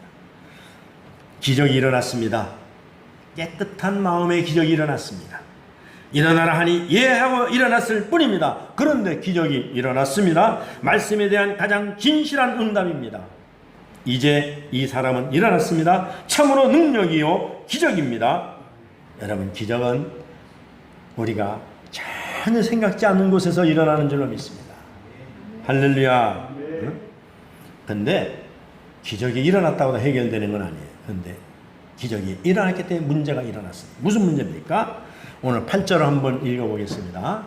기적이 일어났습니다. 깨끗한 마음의 기적이 일어났습니다. 일어나라 하니 예 하고 일어났을 뿐입니다. 그런데 기적이 일어났습니다. 말씀에 대한 가장 진실한 응답입니다. 이제 이 사람은 일어났습니다. 참으로 능력이요 기적입니다. 여러분, 기적은 우리가 전혀 생각지 않는 곳에서 일어나는 줄로 믿습니다. 할렐루야. 근데 기적이 일어났다고 해결되는 건 아니에요. 근데 기적이 일어났기 때문에 문제가 일어났습니다. 무슨 문제입니까? 오늘 8절을 한번 읽어보겠습니다.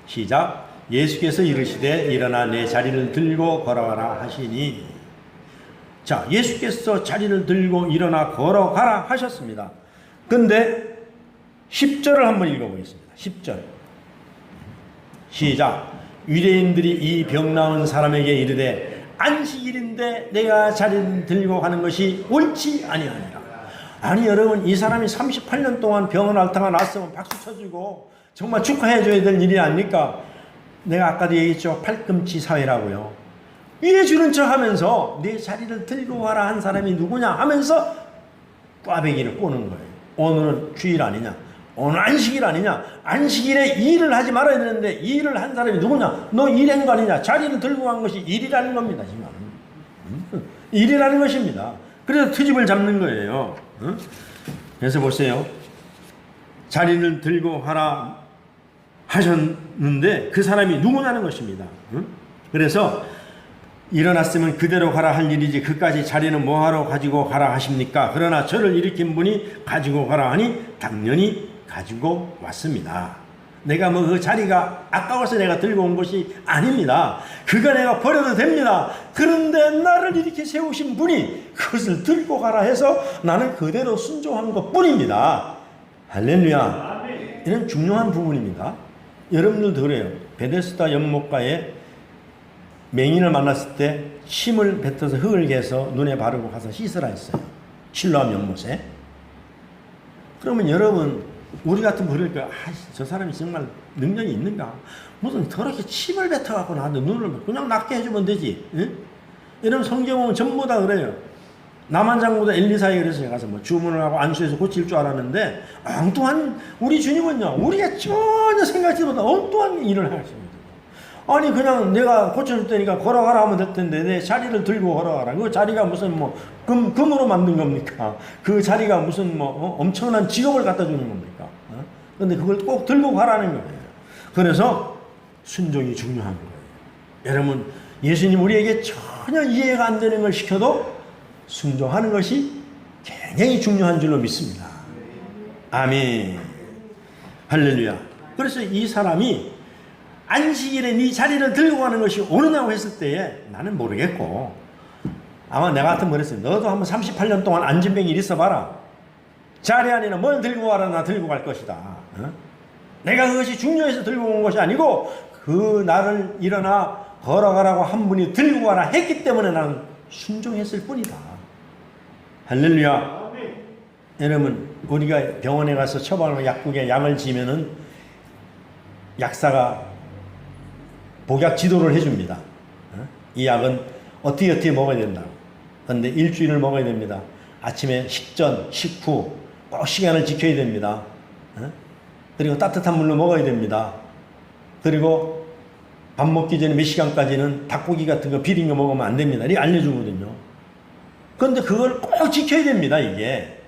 시작. 예수께서 이르시되 일어나 내 자리를 들고 걸어가라 하시니. 자, 예수께서 자리를 들고 일어나 걸어가라 하셨습니다. 근데 10절을 한번 읽어보겠습니다. 10절 시작. 유대인들이 이 병 나은 사람에게 이르되 안식일인데 내가 자리를 들고 가는 것이 옳지 아니하니라. 아니 여러분, 이 사람이 38년 동안 병을 앓다가 났으면 박수 쳐주고 정말 축하해줘야 될 일이 아닙니까? 내가 아까도 얘기했죠. 팔꿈치 사회라고요. 위에 주는 척 하면서 내 자리를 들고 가라 한 사람이 누구냐 하면서 꽈배기를 꼬는 거예요. 오늘은 주일 아니냐, 오늘 안식일 아니냐, 안식일에 일을 하지 말아야 되는데 일을 한 사람이 누구냐, 너 일한 거 아니냐, 자리를 들고 간 것이 일이라는 겁니다. 지금 일이라는 것입니다. 그래서 트집을 잡는 거예요. 그래서 보세요. 자리를 들고 가라 하셨는데 그 사람이 누구냐는 것입니다. 그래서 일어났으면 그대로 가라 할 일이지 그까지 자리는 뭐하러 가지고 가라 하십니까? 그러나 저를 일으킨 분이 가지고 가라 하니 당연히 가지고 왔습니다. 내가 뭐 그 자리가 아까워서 내가 들고 온 것이 아닙니다. 그거 내가 버려도 됩니다. 그런데 나를 이렇게 세우신 분이 그것을 들고 가라 해서 나는 그대로 순종한 것 뿐입니다. 할렐루야. 이런 중요한 부분입니다. 여러분들도 그래요. 베데스다 연못가에 맹인을 만났을 때 침을 뱉어서 흙을 개서 눈에 바르고 가서 씻으라 했어요. 실로암 연못에. 그러면 여러분, 우리 같으면 그럴 거야. 저 사람이 정말 능력이 있는가? 무슨 저렇게 침을 뱉어갖고 나한테 눈을 그냥 낫게 해주면 되지. 응? 이런 성경은 전부 다 그래요. 남한장보다 엘리사에 그래서 가서 뭐 주문을 하고 안수해서 고칠 줄 알았는데 엉뚱한 우리 주님은요, 우리가 전혀 생각지 못한 엉뚱한 일을 하십니다. 아니 그냥 내가 고쳐줄 테니까 걸어가라 하면 될 텐데 내 자리를 들고 걸어가라. 그 자리가 무슨 뭐 금으로 만든 겁니까? 그 자리가 무슨 뭐 엄청난 직업을 갖다 주는 겁니까? 근데 그걸 꼭 들고 가라는 거예요. 그래서 순종이 중요한 거예요. 여러분, 예수님 우리에게 전혀 이해가 안 되는 걸 시켜도 순종하는 것이 굉장히 중요한 줄로 믿습니다. 아멘. 할렐루야. 그래서 이 사람이 안식일에 네 자리를 들고 가는 것이 옳으냐고 했을 때에 나는 모르겠고, 아마 내가 같으면 그랬어요. 너도 한번 38년 동안 안진뱅이 있어봐라. 자리 안에는 뭘 들고 가라, 나 들고 갈 것이다. 내가 그것이 중요해서 들고 온 것이 아니고 그 나를 일어나 걸어가라고 한 분이 들고 가라 했기 때문에 나는 순종했을 뿐이다. 할렐루야. 여러분, 우리가 병원에 가서 처방으로 약국에 약을 지면은 약사가 복약 지도를 해줍니다. 이 약은 어떻게 먹어야 된다고. 그런데 일주일을 먹어야 됩니다. 아침에 식전, 식후 꼭 시간을 지켜야 됩니다. 그리고 따뜻한 물로 먹어야 됩니다. 그리고 밥 먹기 전에 몇 시간까지는 닭고기 같은 거 비린 거 먹으면 안 됩니다. 이렇게 알려주거든요. 그런데 그걸 꼭 지켜야 됩니다, 이게.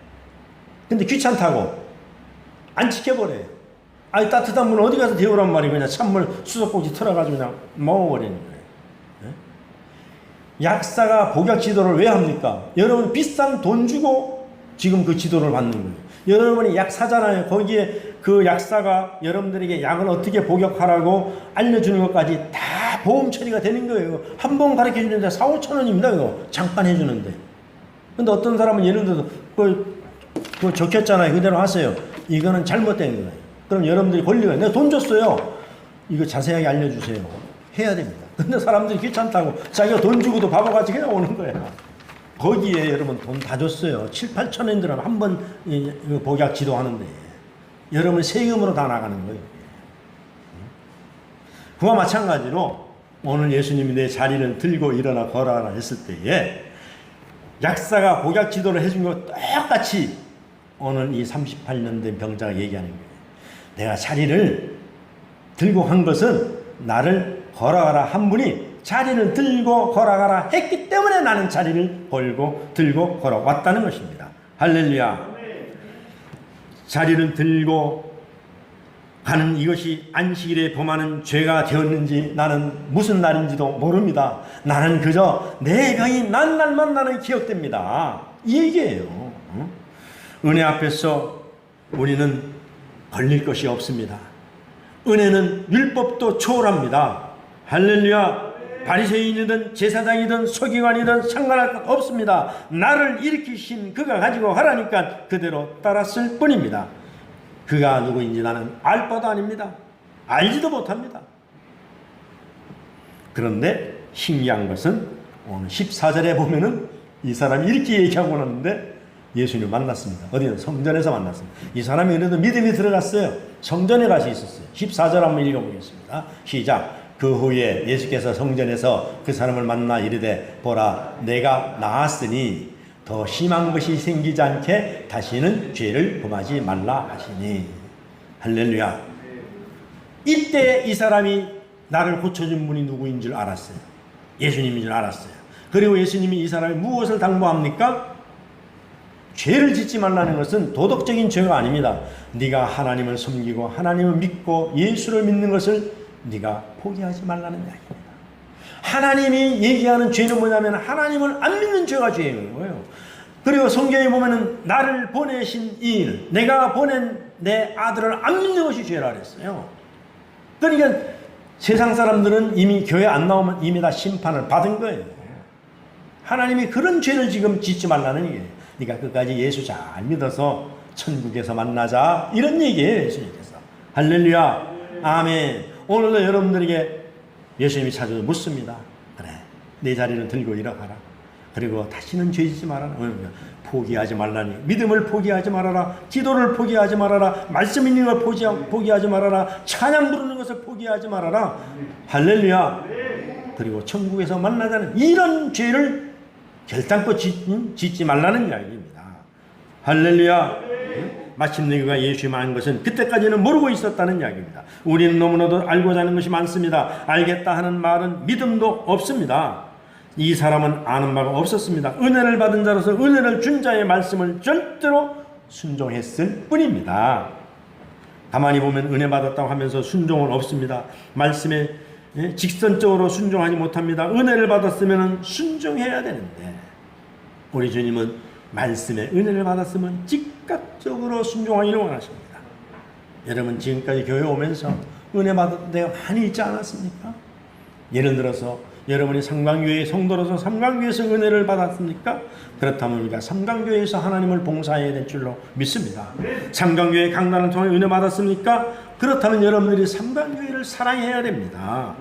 근데 귀찮다고 안 지켜버려요. 아니, 따뜻한 물 어디 가서 데우란 말이에요. 그냥 찬물 수도꼭지 틀어가지고 그냥 먹어버리는 거예요. 약사가 복약 지도를 왜 합니까? 여러분 비싼 돈 주고 지금 그 지도를 받는 거예요. 여러분이 약 사잖아요. 거기에 그 약사가 여러분들에게 약을 어떻게 복약하라고 알려주는 것까지 다 보험 처리가 되는 거예요. 한 번 가르쳐 주는데 4, 5천 원입니다. 이거 잠깐 해주는데. 근데 어떤 사람은 예를 들어서 그 적혔잖아요. 그대로 하세요. 이거는 잘못된 거예요. 그럼 여러분들이 걸리면 내가 돈 줬어요. 이거 자세하게 알려주세요. 해야 됩니다. 근데 사람들이 귀찮다고 자기가 돈 주고도 바보같이 그냥 오는 거야. 거기에 여러분 돈 다 줬어요. 7, 8천 원 들어면 한 번 복약 지도하는데 여러분 세금으로 다 나가는 거예요. 그와 마찬가지로 오늘 예수님이 내 자리를 들고 일어나 걸어라 했을 때에 약사가 복약 지도를 해준 거 똑같이 오늘 이 38년 된 병자가 얘기하는 거예요. 내가 자리를 들고 한 것은 나를 걸어가라 한 분이 자리를 들고 걸어가라 했기 때문에 나는 자리를 들고 걸어왔다는 것입니다. 할렐루야. 자리를 들고 가는 이것이 안식일에 범하는 죄가 되었는지 나는 무슨 날인지도 모릅니다. 나는 그저 내 병이 난 날만 나는 기억됩니다. 이 얘기예요. 은혜 앞에서 우리는 걸릴 것이 없습니다. 은혜는 율법도 초월합니다. 할렐루야. 바리새인이든 제사장이든 서기관이든 상관할 것 없습니다. 나를 일으키신 그가 가지고 가라니까 그대로 따랐을 뿐입니다. 그가 누구인지 나는 알 바도 아닙니다. 알지도 못합니다. 그런데 신기한 것은 오늘 14절에 보면은 이 사람이 이렇게 얘기하고 나는데 예수님을 만났습니다. 어디는 성전에서 만났습니다. 이 사람이 그래도 믿음이 들어갔어요. 성전에 가서 있었어요. 14절 한번 읽어보겠습니다. 시작. 그 후에 예수께서 성전에서 그 사람을 만나 이르되 보라 내가 나았으니 더 심한 것이 생기지 않게 다시는 죄를 범하지 말라 하시니. 할렐루야. 이때 이 사람이 나를 고쳐준 분이 누구인 줄 알았어요. 예수님인 줄 알았어요. 그리고 예수님이 이 사람이 무엇을 당부합니까? 죄를 짓지 말라는 것은 도덕적인 죄가 아닙니다. 네가 하나님을 섬기고 하나님을 믿고 예수를 믿는 것을 네가 포기하지 말라는 이야기입니다. 하나님이 얘기하는 죄는 뭐냐면 하나님을 안 믿는 죄가 죄인 거예요. 그리고 성경에 보면은 나를 보내신 이 내가 보낸 내 아들을 안 믿는 것이 죄라 그랬어요. 그러니까 세상 사람들은 이미 교회 안 나오면 이미 다 심판을 받은 거예요. 하나님이 그런 죄를 지금 짓지 말라는 얘기예요. 네가 끝까지 예수 잘 믿어서 천국에서 만나자 이런 얘기예요. 예수님께서. 할렐루야. 아멘. 오늘도 여러분들에게 예수님이 찾아서 묻습니다. 그래, 내 자리를 들고 일어가라. 그리고 다시는 죄짓지 말아라. 포기하지 말라니. 믿음을 포기하지 말아라. 기도를 포기하지 말아라. 말씀 있는 걸 포기하지 말아라. 찬양 부르는 것을 포기하지 말아라. 할렐루야. 그리고 천국에서 만나자는 이런 죄를 결단코 짓지 말라는 이야기입니다. 할렐루야. 마침내 그가 예수님을 안 것은 그때까지는 모르고 있었다는 이야기입니다. 우리는 너무나도 알고자 하는 것이 많습니다. 알겠다 하는 말은 믿음도 없습니다. 이 사람은 아는 바가 없었습니다. 은혜를 받은 자로서 은혜를 준 자의 말씀을 절대로 순종했을 뿐입니다. 가만히 보면 은혜 받았다고 하면서 순종은 없습니다. 말씀에 직선적으로 순종하지 못합니다. 은혜를 받았으면 순종해야 되는데 우리 주님은 말씀에 은혜를 받았으면 즉각적으로 순종하기를 원하십니다. 여러분 지금까지 교회 오면서 은혜 받은 데가 많이 있지 않았습니까? 예를 들어서 여러분이 삼강교회 성도로서 삼강교회에서 은혜를 받았습니까? 그렇다면 우리가 삼강교회에서 하나님을 봉사해야 될 줄로 믿습니다. 삼강교회 강단을 통해 은혜 받았습니까? 그렇다면 여러분들이 삼강교회를 사랑해야 됩니다.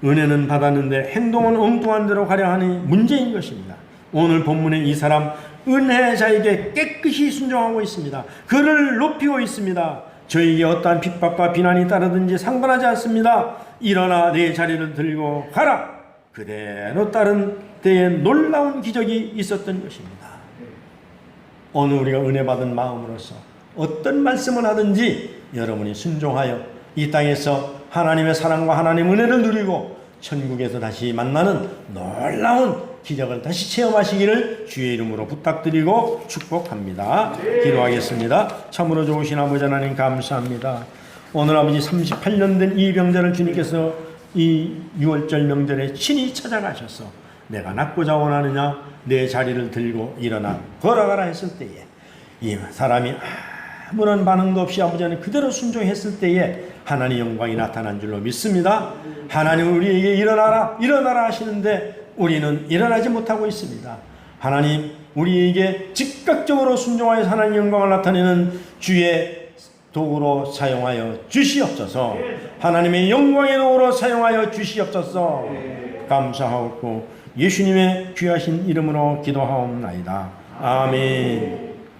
은혜는 받았는데 행동은 엉뚱한 대로 가려 하니 문제인 것입니다. 오늘 본문의 이 사람 은혜자에게 깨끗이 순종하고 있습니다. 그를 높이고 있습니다. 저에게 어떠한 핍박과 비난이 따르든지 상관하지 않습니다. 일어나 내 자리를 들고 가라. 그대로 따른 때에 놀라운 기적이 있었던 것입니다. 오늘 우리가 은혜 받은 마음으로서 어떤 말씀을 하든지 여러분이 순종하여 이 땅에서 하나님의 사랑과 하나님의 은혜를 누리고 천국에서 다시 만나는 놀라운 기적을 다시 체험하시기를 주의 이름으로 부탁드리고 축복합니다. 기도하겠습니다. 참으로 좋으신 아버지 하나님 감사합니다. 오늘 아버지 38년 된 이 병자를 주님께서 이 6월절 명절에 친히 찾아가셔서 내가 낫고자 원하느냐 내 자리를 들고 일어나 걸어가라 했을 때에 이 사람이 아무런 반응도 없이 아버지 안에 그대로 순종했을 때에 하나님의 영광이 나타난 줄로 믿습니다. 하나님 우리에게 일어나라 일어나라 하시는데 우리는 일어나지 못하고 있습니다. 하나님 우리에게 즉각적으로 순종하여 하나님의 영광을 나타내는 주의 도구로 사용하여 주시옵소서. 하나님의 영광의 도구로 사용하여 주시옵소서. 감사하옵고 예수님의 귀하신 이름으로 기도하옵나이다. 아멘.